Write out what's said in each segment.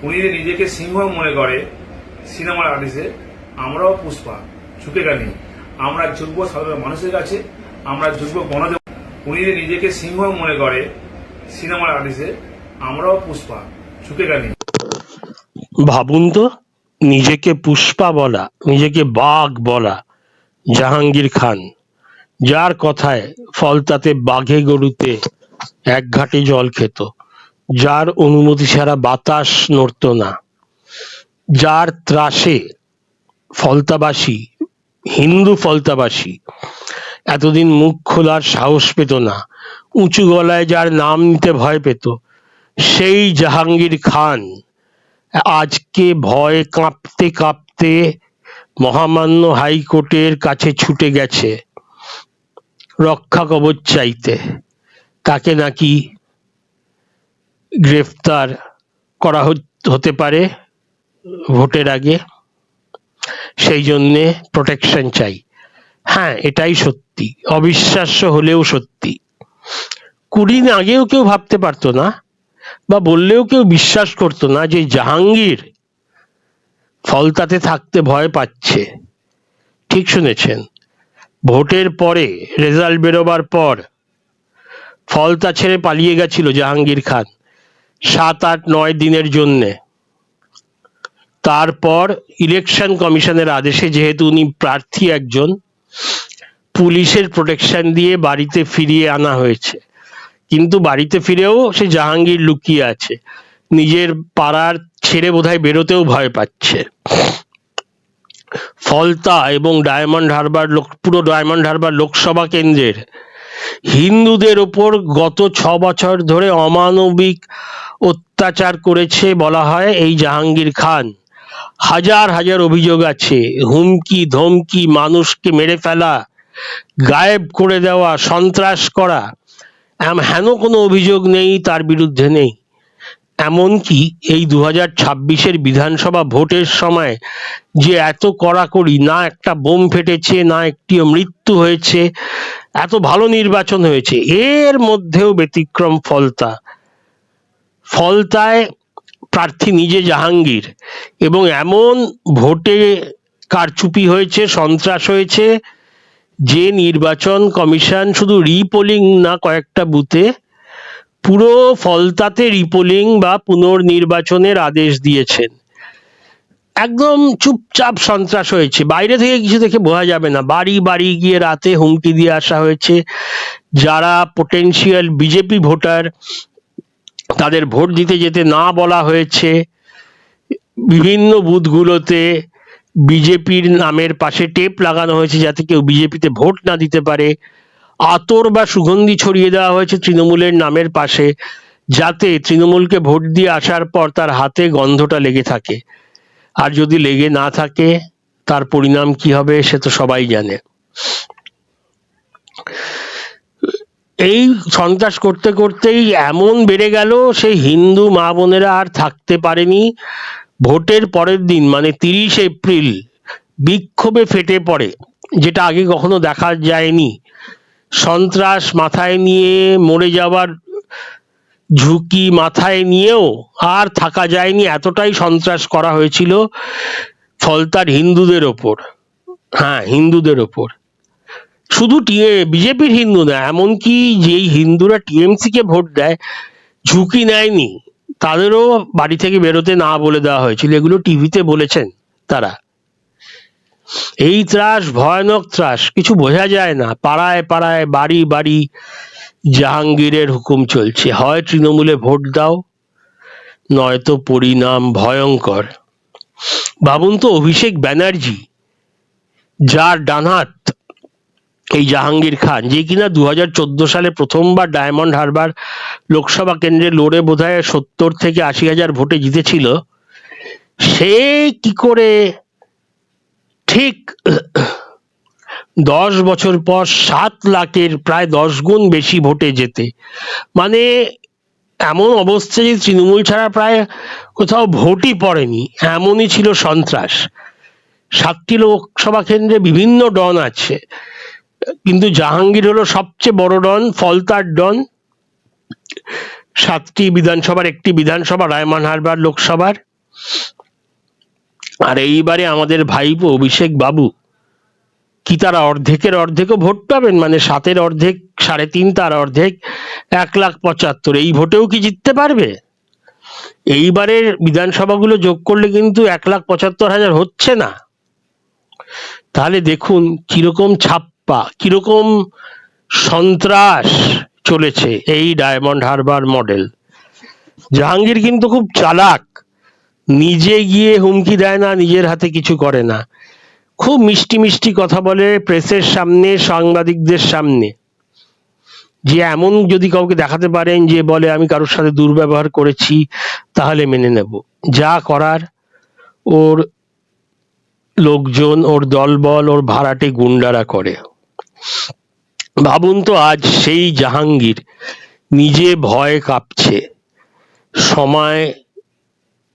উনি যে নিজেকে সিংহ মনে করে সিনেমার আর্টিস্টে, আমরাও পুষ্পা, ঝুঁকেগা নেই। আমরা ঝুঁকবো সাধারণ মানুষের কাছে, আমরা ঝুঁকবো গণদেব। উনি যে নিজেকে সিংহ মনে করে সিনেমার আর্টিস্টে, আমরাও পুষ্পা, ঝুঁকেগা নেই। ভাবুন তো, নিজেকে পুষ্পা বলা, নিজেকে বাঘ বলা জাহাঙ্গীর খান, যার কথায় ফলতাতে বাঘে গরুতে এক ঘাটে জল খেত, যার অনুমতি ছাড়া বাতাস নড়ত না, যার ত্রাসে ফলতাবাসী, হিন্দু ফলতাবাসী এতদিন মুখ খোলার সাহস পেত না, উঁচু গলায় যার নাম নিতে ভয় পেত, সেই জাহাঙ্গীর খান আজকে ভয়ে কাঁপতে কাঁপতে মহামান্য হাইকোর্টের কাছে ছুটে গেছে রক্ষা কবচ চাইতে। তাকে নাকি গ্রেফতার করা হতে পারে ভোটের আগে, সেই জন্যে প্রোটেকশন চাই। হ্যাঁ, এটাই সত্যি, অবিশ্বাস্য হলেও সত্যি। 20 দিন আগেও কেউ ভাবতে পারতো না, বা বললেও কেউ বিশ্বাস করতো না যে জাহাঙ্গীর ফলতাতে থাকতে ভয় পাচ্ছে। ঠিক শুনেছেন, ভোটের পরে, রেজাল্ট বেরোবার পর ফলতা ছেড়ে পালিয়ে গেছিল জাহাঙ্গীর খান 7, 8, 9 দিনের জন্যে। তারপর ইলেকশন কমিশনের আদেশে, যেহেতু উনি প্রার্থী একজন, পুলিশের প্রোটেকশন দিয়ে বাড়িতে ফিরিয়ে আনা হয়েছে। কিন্তু বাড়িতে ফিরেও সে জাহাঙ্গীর লুকিয়ে আছে, নিজের পাড়ার ছেড়ে বোধহয় বেরোতেও ভয় পাচ্ছে। ফলতা এবং ডায়মন্ড হারবার, পুরো ডায়মন্ড হারবার লোকসভা কেন্দ্রের হিন্দুদের ওপর গত 6 বছর ধরে অমানবিক অত্যাচার করেছে বলা হয় এই জাহাঙ্গীর খান। হাজার হাজার অভিযোগ আছে, হুমকি ধমকি, মানুষকে মেরে ফেলা, গায়েব করে দেওয়া, সন্ত্রাস করা, হেন কোনো অভিযোগ নেই তার বিরুদ্ধে নেই। এমনকি এই 2026-এর বিধানসভা ভোটের সময় যে এত কড়াকড়ি, না একটা বোম ফেটেছে, না একটিও মৃত্যু হয়েছে, এত ভালো নির্বাচন হয়েছে, এর মধ্যেও ব্যতিক্রম ফলতা। ফলতায় প্রার্থী নিজে জাহাঙ্গীর, এবং এমন ভোটে কারচুপি হয়েছে, সন্ত্রাস হয়েছে, যে নির্বাচন কমিশন শুধু রিপোলিং না, কয়েকটা বুথে পুরো ফলতাতে রিপোলিং বা পুনর্নির্বাচনের আদেশ দিয়েছেন। একদম চুপচাপ সন্ত্রাস হয়েছে, বাইরে থেকে কিছু দেখে বোঝা যাবে না। বাড়ি বাড়ি গিয়ে রাতে হুমকি দিয়ে আসা হয়েছে, যারা পোটেনশিয়াল বিজেপি ভোটার তাদের ভোট দিতে যেতে না বলা হয়েছে। বিভিন্ন বুথগুলোতে বিজেপির নামের পাশে টেপ লাগানো হয়েছে যাতে কেউ বিজেপিতে ভোট না দিতে পারে। আতর বা সুগন্ধি ছড়িয়ে দেওয়া হয়েছে তৃণমূলের নামের পাশে, যাতে তৃণমূলকে ভোট দিয়ে আসার পর তার হাতে গন্ধটা লেগে থাকে। আর যদি লেগে না থাকে, তার পরিণাম কি হবে সে তো সবাই জানে। এই সন্ত্রাস করতে করতেই এমন বেড়ে গেল, সেই হিন্দু মা বোনেরা আর থাকতে পারেনি। ভোটের পরের দিন, মানে 30 এপ্রিল, বিক্ষোভে ফেটে পড়ে, যেটা আগে কখনো দেখা যায়নি। সন্ত্রাস মাথায় নিয়ে, মরে যাওয়ার ঝুঁকি মাথায় নিয়েও আর থাকা যায়নি, এতটাই সন্ত্রাস করা হয়েছিল ফলতার হিন্দুদের ওপর। হ্যাঁ, হিন্দুদের ওপর। শুধু বিজেপির হিন্দু না, এমনকি যেই হিন্দুরা টিএমসি কে ভোট দেয়, ঝুঁকি নেয়নি, তাদেরও বাড়ি থেকে বেরোতে না বলে দেওয়া হয়েছিল। এগুলো টিভিতে বলেছেন তারা। এই ত্রাস, ভয়ানক ত্রাস, কিছু বোঝা যায় না। পাড়ায় পাড়ায়, বাড়ি বাড়ি জাহাঙ্গীরের হুকুম চলছে, হয় তৃণমূলে ভোট দাও, নয়তো পরিণাম ভয়ঙ্কর। ভাবুন তো, অভিষেক ব্যানার্জি, যার ডানহাত এই জাহাঙ্গীর খান, যে কিনা 2014 সালে প্রথমবার ডায়মন্ড হারবার লোকসভা কেন্দ্রে লড়ে বোধহয় 70 থেকে 80 হাজার ভোটে জিতেছিল, সে কি করে ঠিক 10 বছর পর 7 লাখের প্রায় 10 গুণ বেশি ভোটে জেতে? মানে এমন অবস্থা যে তৃণমূল ছাড়া প্রায় কোথাও ভোটই পড়েনি, এমনই ছিল সন্ত্রাস। 7টি লোকসভা কেন্দ্রে বিভিন্ন ডন আছে, কিন্তু জাহাঙ্গীর হলো সবচেয়ে বড় ডন, ফলতার ডন। 7টি বিধানসভার একটি বিধানসভা ডায়মন্ড হারবার লোকসভার, আর এইবারে আমাদের ভাইপো অভিষেক বাবু কি তারা অর্ধেকও ভোট পাবেন, মানে 7-এর অর্ধেক 3.5, তার অর্ধেক 1,75,000, এই ভোটেও কি জিততে পারবে? এইবারের বিধানসভাগুলো যোগ করলে কিন্তু 1,75,000 হচ্ছে না। তাহলে দেখুন কিরকম ছাপ্পা, কিরকম সন্ত্রাস চলেছে এই ডায়মন্ড হারবার মডেল। জাহাঙ্গীর কিন্তু খুব চালাক, নিজে গিয়ে হুমকি দেয় না, নিজের হাতে কিছু করে না, খুব মিষ্টি মিষ্টি কথা বলে প্রেসের সামনে, সাংবাদিকদের সামনে, যে এমন যদি কাউকে দেখাতে পারেন যে বলে আমি কারোর সাথে দুর্ব্যবহার করেছি তাহলে মেনে নেব। যা করার ওর লোকজন, ওর দলবল, ওর ভাড়াটে গুন্ডারা করে। ভাবুন তো, আজ সেই জাহাঙ্গীর নিজে ভয়ে কাঁপছে। সময়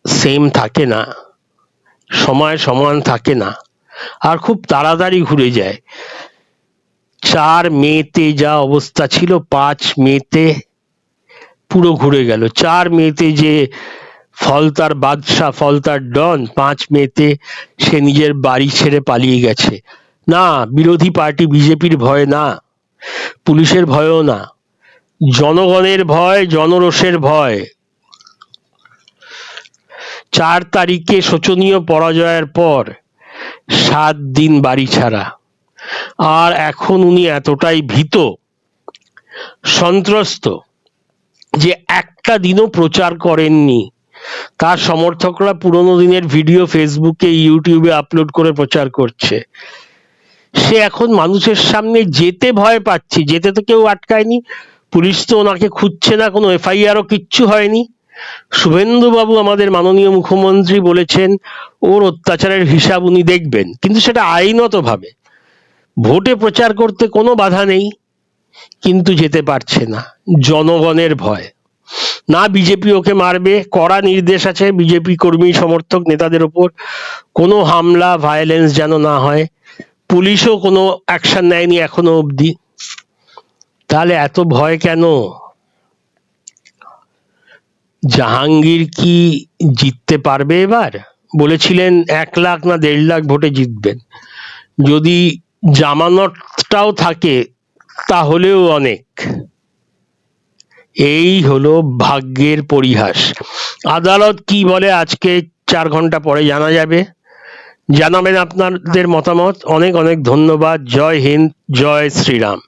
সেম থাকে না, সময় সমান থাকে না, আর খুব তাড়াতাড়ি ঘুরে যায়। 4 মেতে যা অবস্থা ছিল, 5 মেতে পুরো ঘুরে গেল। 4 মেতে যে ফলতার বাদশাহ, ফলতার ডন, 5 মেতে সে নিজের বাড়ি ছেড়ে পালিয়ে গেছে। না, বিরোধী পার্টি বিজেপির ভয় না, পুলিশের ভয়ও না, জনগণের ভয়, জনরোষের ভয়। 4 তারিখে শোচনীয় পরাজয়ের পর 7 দিন বাড়ি ছাড়া, আর এখন উনি এতটাই ভীত, সন্ত্রস্ত যে একটা দিনও প্রচার করেননি। তার সমর্থকরা পুরোনো দিনের ভিডিও ফেসবুকে, ইউটিউবে আপলোড করে প্রচার করছে। সে এখন মানুষের সামনে যেতে ভয় পাচ্ছে। যেতে তো কেউ আটকায়নি, পুলিশ তো ওনাকে খুঁজছে না, কোনো এফআইআরও কিচ্ছু হয়নি। শুভেন্দু বাবু, আমাদের মাননীয় মুখ্যমন্ত্রী, বলেছেন ওর অত্যাচারের হিসাব উনি দেখবেন, কিন্তু সেটা আইনত ভাবে। ভোটে প্রচার করতে কোনো বাধা নেই, কিন্তু যেতে পারছে না, জনগণের ভয়। না বিজেপি ওকে মারবে, কড়া নির্দেশ আছে বিজেপি কর্মী সমর্থক নেতাদের ওপর, কোনো হামলা ভায়োলেন্স যেন না হয়। পুলিশও কোনো অ্যাকশন নেয়নি এখনো অবধি। তাহলে এত ভয় কেন? জাহাঙ্গীর কি জিততে পারবে এবার? বলেছিলেন 1 লাখ না 1.5 লাখ ভোটে জিতবেন। যদি জামানতটাও থাকে তাহলেও অনেক। এই হলো ভাগ্যের পরিহাস। আদালত কি বলে আজকে 4 ঘন্টা পরে জানা যাবে। জানাবেন আপনাদের মতামত। অনেক অনেক ধন্যবাদ। জয় হিন্দ, জয় শ্রীরাম।